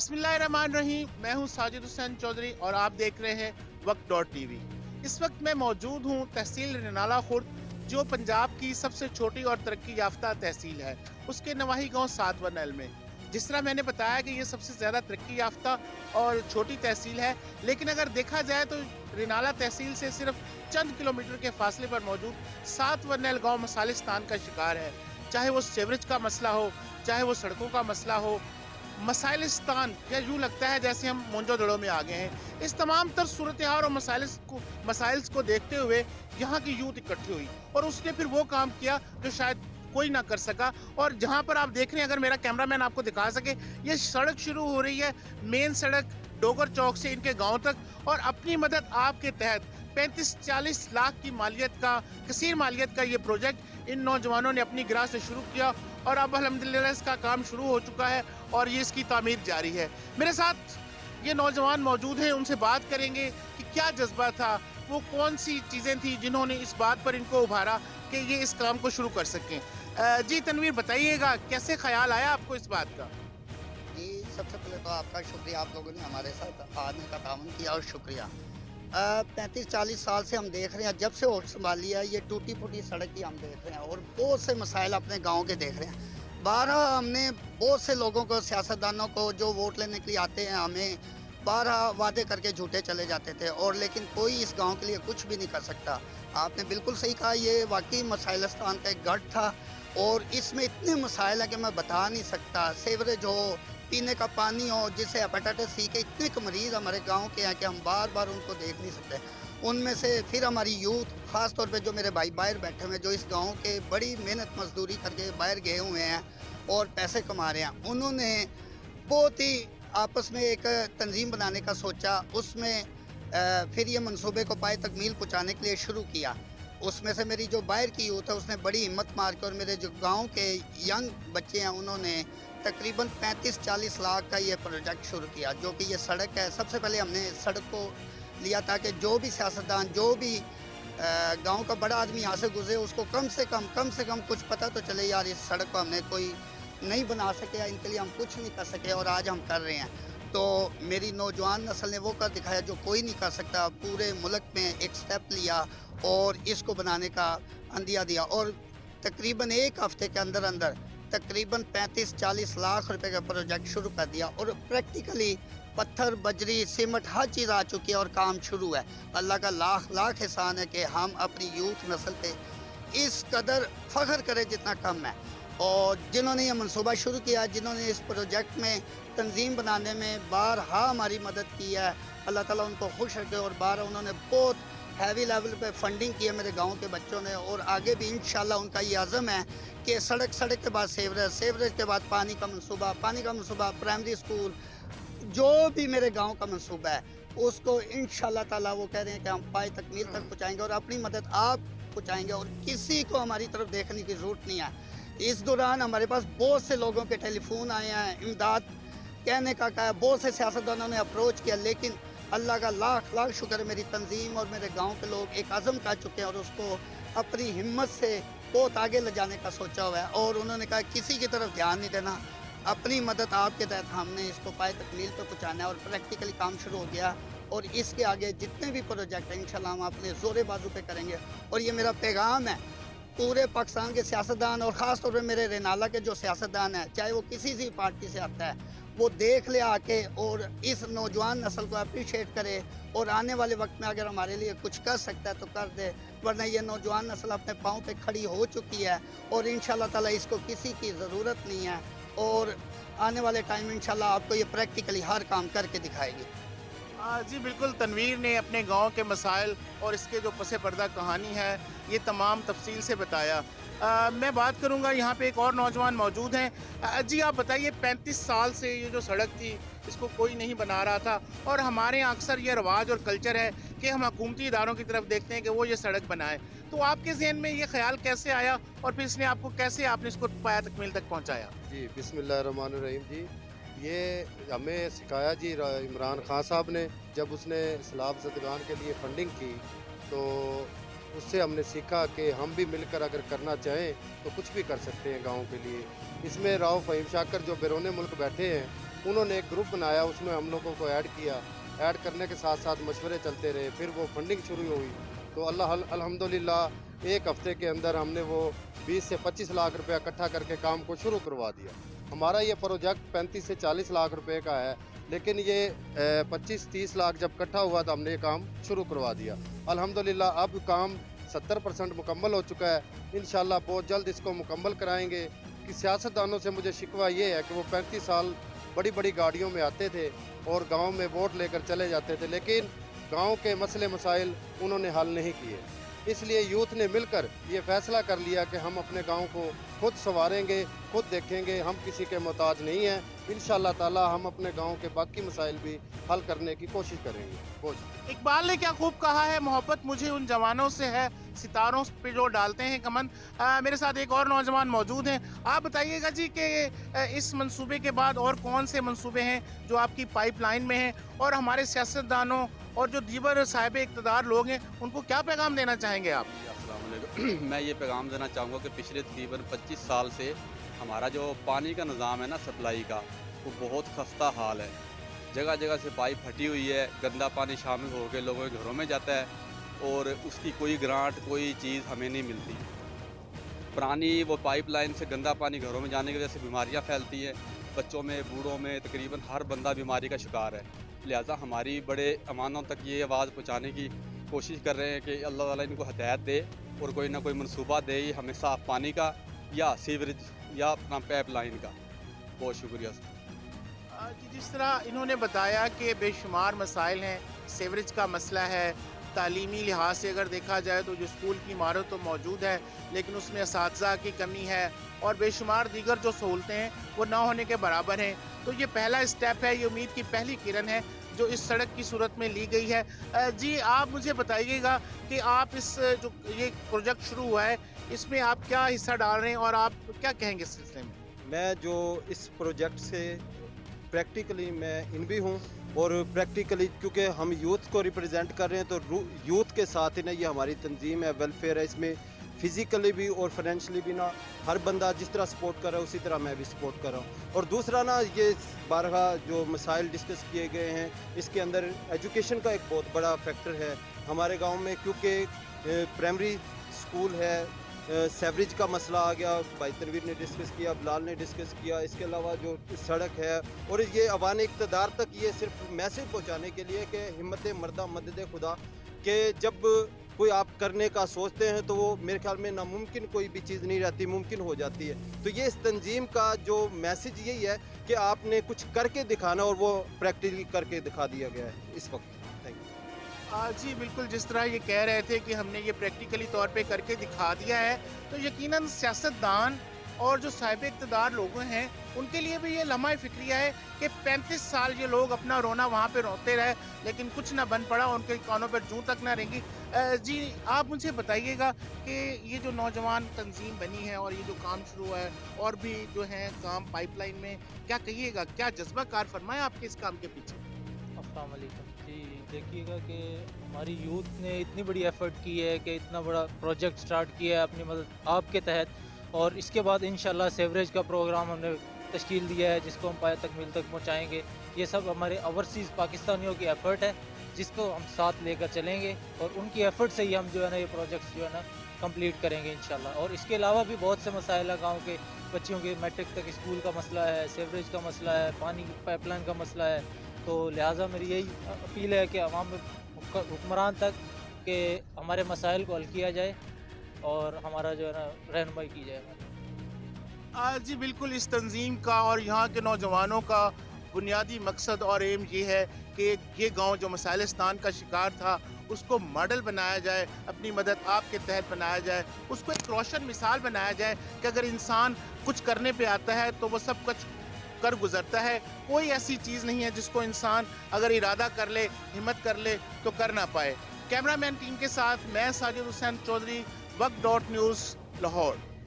बिस्मिल्लाहिर्रहमानिर्रहीम। मैं हूं साजिद हुसैन चौधरी और आप देख रहे हैं वक्त.टीवी। इस वक्त मैं मौजूद हूं तहसील रिनाला खुर्द, जो पंजाब की सबसे छोटी और तरक्की याफ्ता तहसील है, उसके नवाही गांव सातवनल में। जिस तरह मैंने बताया कि ये सबसे ज़्यादा तरक्की याफ्ता और छोटी तहसील है, लेकिन अगर देखा जाए तो रिनाला तहसील से सिर्फ चंद किलोमीटर के फासले पर मौजूद सातवनल गाँव मसालिस्तान का शिकार है। चाहे वो सीवरेज का मसला हो, चाहे वो सड़कों का मसला हो, मसाइलिस्तान या यूँ लगता है जैसे हम मोंजोदड़ो में आ गए हैं। इस तमाम तर सूरत हाल और मसाइल्स को देखते हुए यहाँ की यूथ इकट्ठी हुई और उसने फिर वो काम किया जो शायद कोई ना कर सका। और जहाँ पर आप देख रहे हैं, अगर मेरा कैमरामैन आपको दिखा सके, ये सड़क शुरू हो रही है मेन सड़क डोगर चौक से इनके गाँव तक, और अपनी मदद आपके तहत 35-40 लाख की मालियत का, कसीर मालियत का ये प्रोजेक्ट इन नौजवानों ने अपनी गिरा से शुरू किया और अब अल्हम्दुलिल्लाह इसका काम शुरू हो चुका है और ये इसकी तामीर जारी है। मेरे साथ ये नौजवान मौजूद हैं, उनसे बात करेंगे कि क्या जज्बा था, वो कौन सी चीज़ें थी जिन्होंने इस बात पर इनको उभारा कि ये इस काम को शुरू कर सकें। जी तनवीर, बताइएगा कैसे ख्याल आया आपको इस बात का? जी, सबसे पहले तो आपका शुक्रिया, आप लोगों ने हमारे साथ आने का ताउन किया और शुक्रिया। 35-40 साल से हम देख रहे हैं, जब से होश संभाली है, ये टूटी फूटी सड़क ही हम देख रहे हैं और बहुत से मसाइल अपने गांव के देख रहे हैं। बारह हमने बहुत से लोगों को, सियासतदानों को जो वोट लेने के लिए आते हैं, हमें 12 वादे करके झूठे चले जाते थे, और लेकिन कोई इस गांव के लिए कुछ भी नहीं कर सकता। आपने बिल्कुल सही कहा, ये वाकई मसाइलिस्तान का एक गढ़ था और इसमें इतने मसाइल हैं कि मैं बता नहीं सकता। सीवरेज हो, पीने का पानी हो, जिससे हेपेटाइटिस सी के इतने के मरीज़ हमारे गांव के हैं कि हम बार बार उनको देख नहीं सकते। उनमें से फिर हमारी यूथ, ख़ास तौर पे जो मेरे भाई बाहर बैठे हुए हैं, जो इस गांव के बड़ी मेहनत मजदूरी करके बाहर गए हुए हैं और पैसे कमा रहे हैं, उन्होंने बहुत ही आपस में एक तंजीम बनाने का सोचा। उसमें फिर ये मंसूबे को पाए तकमील पहुँचाने के लिए शुरू किया। उसमें से मेरी जो बाहर की यूथ है, उसने बड़ी हिम्मत मार के, और मेरे जो गाँव के यंग बच्चे हैं, उन्होंने तकरीबन 35-40 लाख का ये प्रोजेक्ट शुरू किया, जो कि ये सड़क है। सबसे पहले हमने सड़क को लिया ताकि जो भी सियासतदान, जो भी गांव का बड़ा आदमी यहाँ से गुजरे, उसको कम से कम कुछ पता तो चले, यार इस सड़क को हमने कोई नहीं बना सके या इनके लिए हम कुछ नहीं कर सके और आज हम कर रहे हैं। तो मेरी नौजवान नस्ल ने वो कर दिखाया जो कोई नहीं कर सकता। पूरे मुल्क में एक स्टेप लिया और इसको बनाने का अंदिया दिया, और तकरीबन एक हफ्ते के अंदर अंदर तकरीबन 35-40 लाख रुपए का प्रोजेक्ट शुरू कर दिया, और प्रैक्टिकली पत्थर, बजरी, सीमेंट हर चीज़ आ चुकी है और काम शुरू है। अल्लाह का लाख लाख एहसान है कि हम अपनी यूथ नस्ल पे इस कदर फ़ख्र करें जितना कम है। और जिन्होंने ये मनसूबा शुरू किया, जिन्होंने इस प्रोजेक्ट में तंजीम बनाने में बारहा हमारी मदद की है, अल्लाह ताला उनको खुश रखे, और बारहा उन्होंने बहुत हैवी लेवल पे फंडिंग की है मेरे गांव के बच्चों ने, और आगे भी इंशाल्लाह उनका ये आज़म है कि सड़क के बाद सीवरेज के बाद पानी का मनसूबा, प्राइमरी स्कूल, जो भी मेरे गांव का मनसूबा है, उसको इंशाल्लाह ताला वो कह रहे हैं कि हम पाए तकमील तक पहुँचाएँगे और अपनी मदद आप पहुँचाएँगे, और किसी को हमारी तरफ देखने की ज़रूरत नहीं है। इस दौरान हमारे पास बहुत से लोगों के टेलीफोन आए हैं, इमदाद कहने का कहा, बहुत से सियासतदानों ने अप्रोच किया, लेकिन अल्लाह का लाख लाख शुक्र है, मेरी तंजीम और मेरे गांव के लोग एक आज़म कर चुके हैं और उसको अपनी हिम्मत से बहुत आगे ले जाने का सोचा हुआ है। और उन्होंने कहा किसी की तरफ ध्यान नहीं देना, अपनी मदद आपके तहत हमने इसको पाए तकमील पे पहुँचाना है, और प्रैक्टिकली काम शुरू हो गया। और इसके आगे जितने भी प्रोजेक्ट हैं इंशाल्लाह हम अपने ज़ोरे बाजू पे करेंगे। और ये मेरा पैगाम है पूरे पाकिस्तान के सियासतदान, और ख़ास तौर पे मेरे रेनाला के जो सियासतदान हैं, चाहे वो किसी सी पार्टी से आता है, वो देख ले आके और इस नौजवान नस्ल को अप्रिशिएट करे, और आने वाले वक्त में अगर हमारे लिए कुछ कर सकता है तो कर दे, वरना ये नौजवान नस्ल अपने पाँव पे खड़ी हो चुकी है और इंशाल्लाह ताला इसको किसी की ज़रूरत नहीं है, और आने वाले टाइम इंशाल्लाह आपको ये प्रैक्टिकली हर काम करके दिखाएगी। जी बिल्कुल, तनवीर ने अपने गांव के मसाइल और इसके जो पसे पर्दा कहानी है, ये तमाम तफसील से बताया। मैं बात करूंगा, यहाँ पे एक और नौजवान मौजूद हैं। जी आप बताइए, 35 साल से ये जो सड़क थी इसको कोई नहीं बना रहा था, और हमारे यहाँ अक्सर ये रवाज और कल्चर है कि हम हुकूमती इदारों की तरफ देखते हैं कि वो ये सड़क बनाए, तो आपके जहन में ये ख्याल कैसे आया और फिर इसने आपको कैसे आपने इसको पाया तकमील तक पहुँचाया? जी बिस्मिल्लाहिर्रहमानिर्रहीम। जी ये हमें सिखाया जी इमरान खान साहब ने, जब उसने सैलाब ज़दगान के लिए फ़ंडिंग की तो उससे हमने सीखा कि हम भी मिलकर अगर करना चाहें तो कुछ भी कर सकते हैं गांव के लिए। इसमें राव फ़हीम शाकर जो बैरून मुल्क बैठे हैं उन्होंने एक ग्रुप बनाया, उसमें हम लोगों को ऐड किया। ऐड करने के साथ साथ मशवरे चलते रहे, फिर वो फंडिंग शुरू हुई। तो अल्हम्दुलिल्लाह एक हफ्ते के अंदर हमने वो 20 से 25 लाख रुपया इकट्ठा करके काम को शुरू करवा दिया। हमारा ये प्रोजेक्ट 35 से 40 लाख रुपए का है, लेकिन ये 25-30 लाख जब इकट्ठा हुआ तो हमने ये काम शुरू करवा दिया। अल्हम्दुलिल्लाह अब काम 70% मुकम्मल हो चुका है। इंशाल्लाह बहुत जल्द इसको मुकम्मल कराएंगे। कि सियासतदानों से मुझे शिकवा ये है कि वो 35 साल बड़ी बड़ी गाड़ियों में आते थे और गांव में वोट लेकर चले जाते थे, लेकिन गांव के मसले मसाइल उन्होंने हल नहीं किए। इसलिए यूथ ने मिलकर ये फैसला कर लिया कि हम अपने गांव को खुद संवारेंगे, खुद देखेंगे, हम किसी के मोहताज नहीं हैं। इंशाअल्लाह ताला हम अपने गांव के बाकी मसाइल भी हल करने की कोशिश करेंगे। इकबाल ने क्या खूब कहा है, मोहब्बत मुझे उन जवानों से है सितारों पे जो डालते हैं कमंद। मेरे साथ एक और नौजवान मौजूद हैं। आप बताइएगा जी कि इस मंसूबे के बाद और कौन से मंसूबे हैं जो आपकी पाइपलाइन में हैं, और हमारे सियासतदानों और जो दीवर साहिब इक़्तिदार लोग हैं उनको क्या पैगाम देना चाहेंगे आप? अस्सलाम वालेकुम। मैं ये पैगाम देना चाहूँगा कि पिछले तकरीबन 25 साल से हमारा जो पानी का निज़ाम है ना, सप्लाई का, वो बहुत खस्ता हाल है। जगह जगह से पाइप फटी हुई है, गंदा पानी शामिल होकर लोगों के घरों में जाता है और उसकी कोई ग्रांट कोई चीज़ हमें नहीं मिलती। पुरानी वो पाइपलाइन से गंदा पानी घरों में जाने की वजह से बीमारियाँ फैलती हैं, बच्चों में, बूढ़ों में, तकरीबन हर बंदा बीमारी का शिकार है। लिहाजा हमारी बड़े अमानों तक ये आवाज़ पहुँचाने की कोशिश कर रहे हैं कि अल्लाह ताला इनको हिदायत दे और कोई ना कोई मनसूबा दे हमें साफ़ पानी का या सीवरेज या अपना पाइपलाइन का। बहुत शुक्रिया सर। जिस तरह इन्होंने बताया कि बेशुमार मसाइल हैं, सीवरेज का मसला है, तालीमी लिहाज से अगर देखा जाए तो जो स्कूल की इमारत तो मौजूद है लेकिन उसमें असातिज़ा की कमी है और बेशुमार दीगर जो सहूलतें हैं वो ना होने के बराबर हैं। तो ये पहला स्टेप है, ये उम्मीद की पहली किरण है जो इस सड़क की सूरत में ली गई है। जी आप मुझे बताइएगा कि आप इस जो ये प्रोजेक्ट शुरू हुआ है इसमें आप क्या हिस्सा डाल रहे हैं और आप क्या कहेंगे इस सिलसिले में? मैं जो इस प्रोजेक्ट से प्रैक्टिकली मैं इन भी हूँ और प्रैक्टिकली क्योंकि हम यूथ को रिप्रेजेंट कर रहे हैं तो यूथ के साथ ही ना ये हमारी तंजीम है, वेलफेयर है, इसमें फिज़िकली भी और फाइनेंशियली भी ना हर बंदा जिस तरह सपोर्ट कर रहा है उसी तरह मैं भी सपोर्ट कर रहा हूँ। और दूसरा ना ये बारहा जो मसाइल डिस्कस किए गए हैं इसके अंदर एजुकेशन का एक बहुत बड़ा फैक्टर है हमारे गांव में, क्योंकि प्राइमरी स्कूल है, सेवरेज का मसला आ गया, भाई तनवीर ने डिस्कस किया, बिलाल ने डिस्कस किया, इसके अलावा जो सड़क है, और ये अवान इक़्तिदार तक ये सिर्फ मैसेज पहुँचाने के लिए कि हिम्मत मर्दा मदद खुदा, कि जब कोई आप करने का सोचते हैं तो वो मेरे ख्याल में नामुमकिन कोई भी चीज़ नहीं रहती, मुमकिन हो जाती है। तो ये इस तंजीम का जो मैसेज यही है कि आपने कुछ करके दिखाना और वो प्रैक्टिकली करके दिखा दिया गया है इस वक्त। Thank you. जी बिल्कुल, जिस तरह ये कह रहे थे कि हमने ये प्रैक्टिकली तौर पे करके दिखा दिया है, तो यकीनन सियासतदान और जो साहिब इक़्तिदार लोग हैं उनके लिए भी ये लम्हा फिक्रिया है कि 35 साल ये लोग अपना रोना वहाँ पे रोते रहे लेकिन कुछ ना बन पड़ा, उनके कानों पर जूं तक ना रेंगी। जी आप मुझे बताइएगा कि ये जो नौजवान तंजीम बनी है और ये जो काम शुरू हुआ है और भी जो है काम पाइपलाइन में, क्या कहिएगा, क्या जज्बा कार फरमाया आपके इस काम के पीछे? अस्सलाम वालेकुम। जी देखिएगा कि हमारी यूथ ने इतनी बड़ी एफ़र्ट की है कि इतना बड़ा प्रोजेक्ट स्टार्ट किया है अपनी मदद आपके तहत, और इसके बाद इंशाल्लाह सेवरेज का प्रोग्राम हमने तश्कील दिया है जिसको हम पाए तक मिल तक पहुँचाएँगे। ये सब हमारे ओवरसीज़ पाकिस्तानियों की एफ़र्ट है जिसको हम साथ लेकर चलेंगे और उनकी एफ़र्ट से ही हम जो है ना ये प्रोजेक्ट्स जो है ना कंप्लीट करेंगे इंशाल्लाह। और इसके अलावा भी बहुत से मसाइल हैं, गाँव के बच्चों के मैट्रिक तक स्कूल का मसला है, सेवरेज का मसला है, पानी की पाइपलाइन का मसला है। तो लिहाजा मेरी यही अपील है कि अवाम हुक्मरान तक कि हमारे मसाइल को हल किया जाए और हमारा जो है ना रहनुमाई की जाए। जी बिल्कुल, इस तंजीम का और यहाँ के नौजवानों का बुनियादी मकसद और एम ये है कि ये गांव जो मसाइलिस्तान का शिकार था उसको मॉडल बनाया जाए, अपनी मदद आपके तहत बनाया जाए, उसको एक रोशन मिसाल बनाया जाए कि अगर इंसान कुछ करने पे आता है तो वो सब कुछ कर गुजरता है। कोई ऐसी चीज़ नहीं है जिसको इंसान अगर इरादा कर ले, हिम्मत कर ले तो कर ना पाए। कैमरामैन टीम के साथ मैं साजिद हुसैन चौधरी, वक्त.न्यूज़, लाहौर।